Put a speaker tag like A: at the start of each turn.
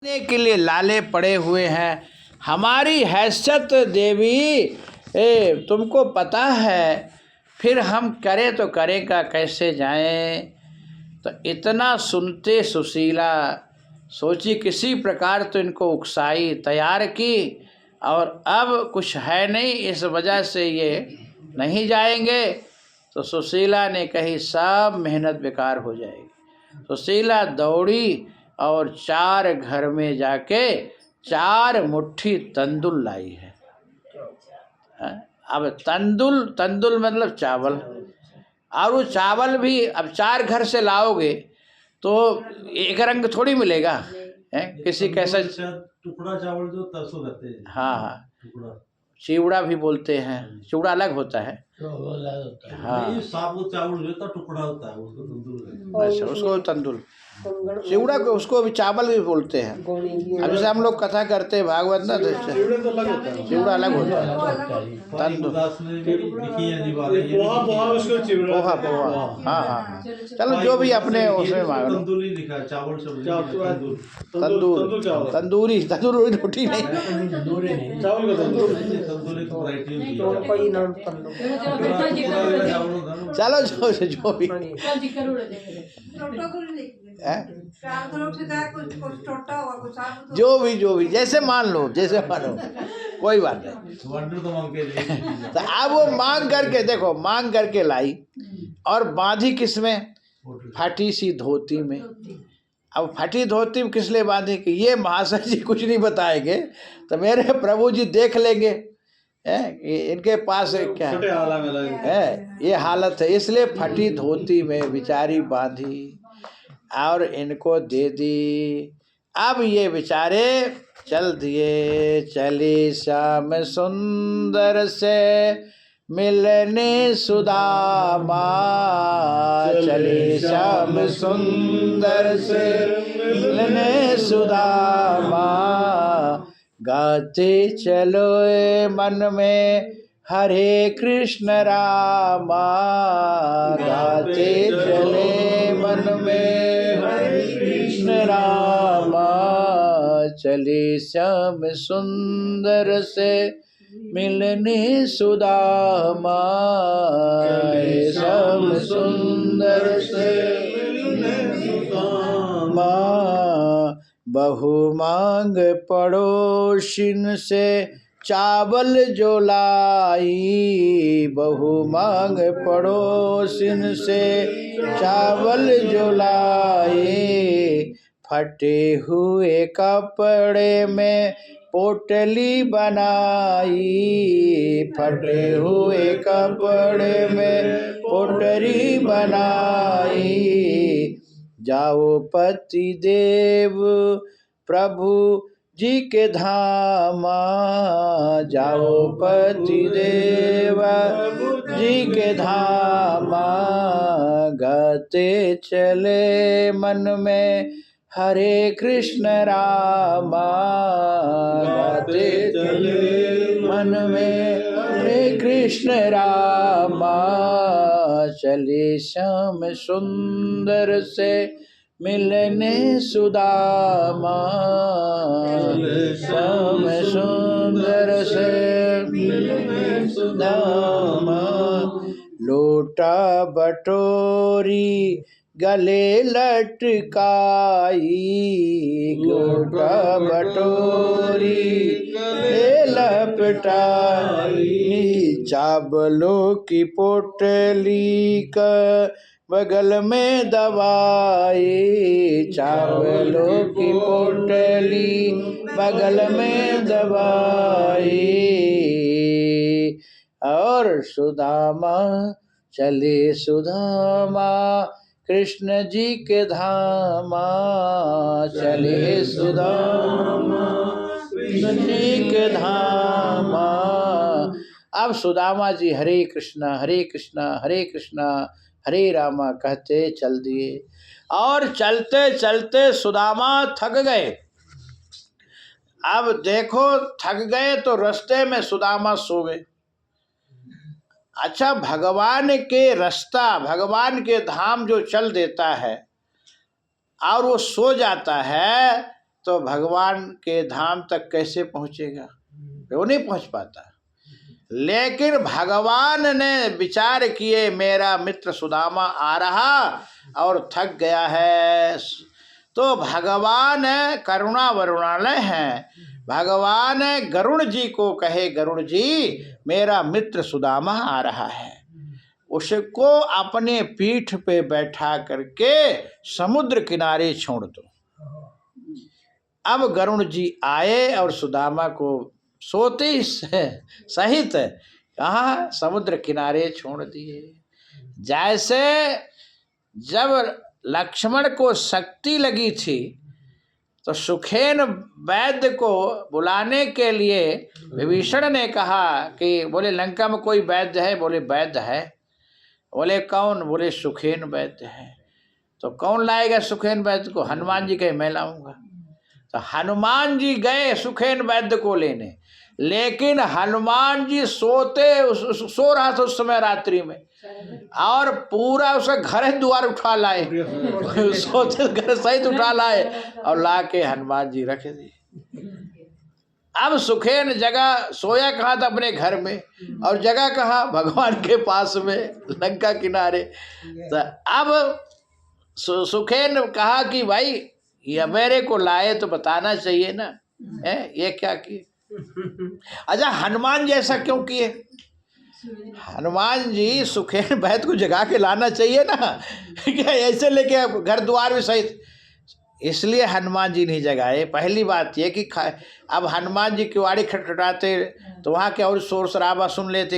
A: के लिए लाले पड़े हुए हैं। हमारी हैसियत देवी तुमको पता है, फिर हम करें तो करें का कैसे जाएं। तो इतना सुनते सुशीला सोची किसी प्रकार तो इनको उकसाई तैयार की, और अब कुछ है नहीं, इस वजह से ये नहीं जाएंगे। तो सुशीला ने कही सब मेहनत बेकार हो जाएगी। सुशीला दौड़ी और 4 घर में जाके 4 मुट्ठी तंदुल लाई है। अब तंदुल मतलब चावल, और वो चावल भी अब 4 घर से लाओगे तो एक रंग थोड़ी मिलेगा है, किसी कैसा
B: टुकड़ा चावल जो तरसों रहते हैं।
A: हाँ, चिवड़ा भी बोलते हैं, चिवड़ा अलग होता है।
B: हाँ, साबुत चावल जो टुकड़ा होता है उसको तंदूर।
A: अच्छा, उसको तंदुल, चिवड़ा को उसको भी चावल भी बोलते हैं। अब जैसे हम लोग कथा करते हैं भागवत ना, तो चिवड़ा अलग होता है, तंदुल पोहा पोहा। हाँ, चलो जो भी अपने उसमें मांग लो। तंदूरी रोटी नहीं, चलो जो भी जो भी जैसे मान लो, जैसे मानो, कोई बात नहीं। तो अब वो मांग करके देखो, मांग करके लाई और बांधी किसमें, फटी सी धोती में। अब फटी धोती में किस लिए बांधी कि ये महाशय जी कुछ नहीं बताएंगे तो मेरे प्रभु जी देख लेंगे इनके पास क्या है, ये हालत है, इसलिए फटी धोती में बेचारी बांधी और इनको दे दी। अब ये बेचारे चल दिए, चली श्याम सुंदर से मिलने सुदामा, चली श्याम सुंदर से मिलने सुदामा, गाते चलो मन में हरे कृष्ण रामा, गाते चले मन में हरे कृष्ण रामा, चले श्याम सुंदर से मिलने सुदामा, श्याम सुंदर से मिलने सुदामा, बहु मांग पड़ोसिन से चावल जो लाई, बहु मांग पड़ोसिन से चावल जो लाई, फटे हुए कपड़े में पोटली बनाई, फटे हुए कपड़े में पोटली बनाई, जाओ पति देव प्रभु जी के धामा, जाओ पति देव जी के धामा, गाते चले मन में हरे कृष्ण रामा, गाते चले मन में हरे कृष्ण रामा, चले श्याम सुंदर से मिलने सुदामा, श्याम सुंदर से मिलने सुदामा, लोटा बटोरी गले लटकाई, लोटा बटोरी गले लपटाई, चावलों की पोटली का बगल में दवाई, चावलों की पोटली बगल में दवाई, और सुदामा चले सुदामा कृष्ण जी के धामा, चले सुदामा कृष्ण जी के धामा। अब सुदामा जी हरे कृष्णा हरे कृष्णा हरे कृष्णा हरे रामा कहते चल दिए, और चलते चलते सुदामा थक गए। अब देखो थक गए तो रास्ते में सुदामा सो गए। अच्छा, भगवान के रास्ता, भगवान के धाम जो चल देता है और वो सो जाता है तो भगवान के धाम तक कैसे पहुँचेगा? वो नहीं पहुँच पाता। लेकिन भगवान ने विचार किए मेरा मित्र सुदामा आ रहा और थक गया है, तो भगवान करुणा वरुणालय हैं, भगवान गरुण जी को कहे गरुण जी मेरा मित्र सुदामा आ रहा है, उसको अपने पीठ पे बैठा करके समुद्र किनारे छोड़ दो। अब गरुण जी आए और सुदामा को सोते ही सहित कहाँ समुद्र किनारे छोड़ दिए। जैसे जब लक्ष्मण को शक्ति लगी थी तो सुखेन वैद्य को बुलाने के लिए विभीषण ने कहा कि बोले लंका में कोई वैद्य है? बोले वैद्य है। बोले कौन? बोले सुखेन वैद्य है। तो कौन लाएगा सुखेन वैद्य को? हनुमान जी कहे मैं लाऊंगा। तो हनुमान जी गए सुखेन वैद्य को लेने, लेकिन हनुमान जी सो रहा था उस समय रात्रि में, और पूरा उसका घर द्वार उठा लाए सोते घर सहित उठा लाए और ला के हनुमान जी रखे दिए। अब सुखेन जगह सोया कहाँ था? अपने घर में, और जगह कहाँ? भगवान के पास में लंका किनारे। तो अब सुखेन कहा कि भाई ये मेरे को लाए तो बताना चाहिए ना, है ये क्या किए? अच्छा हनुमान जी ऐसा क्यों किए? हनुमान जी सुखेन वैद्य को जगा के लाना चाहिए ना, क्या ऐसे लेके घर द्वार में सहित? इसलिए हनुमान जी नहीं जगाए। पहली बात ये कि अब हनुमान जी किवाड़ी खटखटाते तो वहाँ के और शोर शराबा सुन लेते,